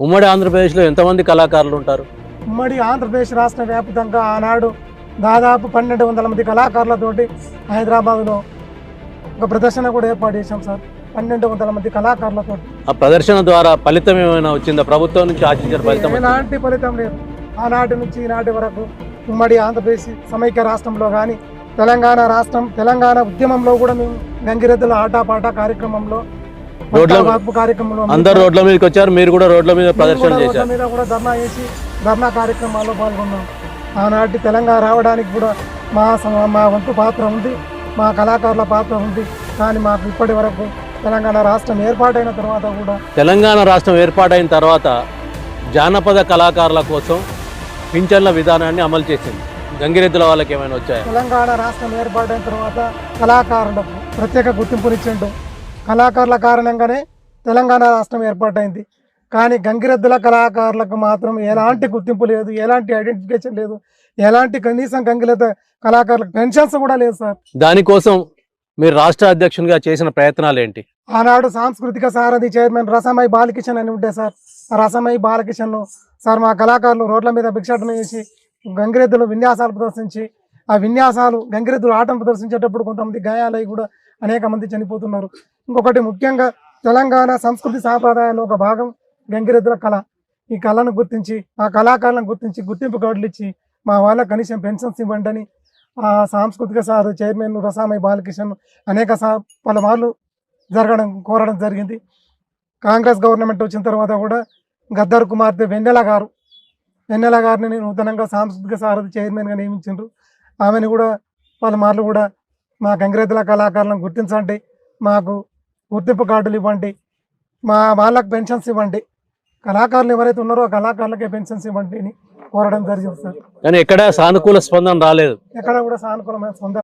ఉమ్మడి ఆంధ్రప్రదేశ్లో ఎంతమంది కళాకారులు ఉంటారు? ఉమ్మడి ఆంధ్రప్రదేశ్ రాష్ట్ర వ్యాప్తంగా ఆనాడు దాదాపు 1200 మంది కళాకారులతోటి హైదరాబాద్లో ఒక ప్రదర్శన కూడా ఏర్పాటు చేశాం సార్. 1200 మంది కళాకారులతో. ఆ ప్రదర్శన ద్వారా ఫలితం ఏమైనా వచ్చిందా? ప్రభుత్వం నుంచి ఆశించిన ఫలితం? ఎలాంటి ఫలితం లేదు. ఆనాటి నుంచి ఈనాటి వరకు ఉమ్మడి ఆంధ్రప్రదేశ్ సమైక్య రాష్ట్రంలో కానీ తెలంగాణ ఉద్యమంలో కూడా మేము గంగిరెద్దుల ఆటపాట కార్యక్రమంలో అందరు రోడ్ల మీదకి వచ్చారు, మీరు కూడా రోడ్ల మీద ప్రదర్శన చేశారు. మీద కూడా ధర్నా కార్యక్రమాల్లో పాల్గొన్నాం. ఆనాటి తెలంగాణ రావడానికి కూడా మా వంతు పాత్ర ఉంది, మా కళాకారుల పాత్ర ఉంది. కానీ మాకు ఇప్పటి వరకు తెలంగాణ రాష్ట్రం ఏర్పాటైన తర్వాత కూడా తెలంగాణ రాష్ట్రం ఏర్పాటైన తర్వాత జానపద కళాకారుల కోసం పింఛన్ల విధానాన్ని అమలు చేసింది. గంగిరెద్దుల వాళ్ళకి ఏమైనా వచ్చాయి? తెలంగాణ రాష్ట్రం ఏర్పాటైన తర్వాత కళాకారులకు ప్రత్యేక గుర్తింపునిచ్చిండు. కళాకారుల కారణంగానే తెలంగాణ రాష్ట్రం ఏర్పాటైంది. కానీ గంగిరెద్దుల కళాకారులకు మాత్రం ఎలాంటి గుర్తింపు లేదు, ఎలాంటి ఐడెంటిఫికేషన్ లేదు, ఎలాంటి కనీసం గంగిరెద్దు కళాకారులకు పెన్షన్స్ కూడా లేదు సార్. దానికోసం మీరు రాష్ట్ర అధ్యక్షునిగా చేసిన ప్రయత్నాలు ఏంటి? ఆనాడు సాంస్కృతిక సారథి చైర్మన్ రసమై బాలకిషన్ అని ఉంటే సార్, ఆ రసమై బాలకిషన్ సార్ మా కళాకారులు రోడ్ల మీద భిక్షాటన చేసి గంగిరెద్దులు విన్యాసాలు ప్రదర్శించి ఆ విన్యాసాలు గంగిరెద్దులు ఆటను ప్రదర్శించేటప్పుడు కొంతమంది గాయాలై కూడా అనేక మంది చనిపోతున్నారు. ఇంకొకటి ముఖ్యంగా తెలంగాణ సంస్కృతి సాంప్రదాయాల్లో ఒక భాగం గంగిరెద్దుల కళ. ఈ కళను గుర్తించి ఆ కళాకారులను గుర్తించి గుర్తింపు కార్డులు ఇచ్చి మా వాళ్ళకి కనీసం పెన్షన్స్ ఇవ్వండి అని ఆ సాంస్కృతిక సార్ చైర్మన్ రసామై బాలకిషన్ అనేక పలుమార్లు కోరడం జరిగింది. కాంగ్రెస్ గవర్నమెంట్ వచ్చిన తర్వాత కూడా గద్దర్ కుమార్తె వెన్నెల గారిని నూతనంగా సాంస్కృతిక సారథి చైర్మన్గా నియమించారు. ఆమెను కూడా పలుమార్లు కూడా మా గంగిరెద్దుల కళాకారులను గుర్తించండి, మాకు గుర్తింపు కార్డులు ఇవ్వండి, మా వాళ్ళకి పెన్షన్స్ ఇవ్వండి, కళాకారులు ఎవరైతే ఉన్నారో ఆ కళాకారులకే పెన్షన్స్ ఇవ్వండి అని కోరడం జరిగింది సార్. కానీ ఎక్కడ సానుకూల స్పందన రాలేదు. ఎక్కడ కూడా సానుకూలమైన స్పందన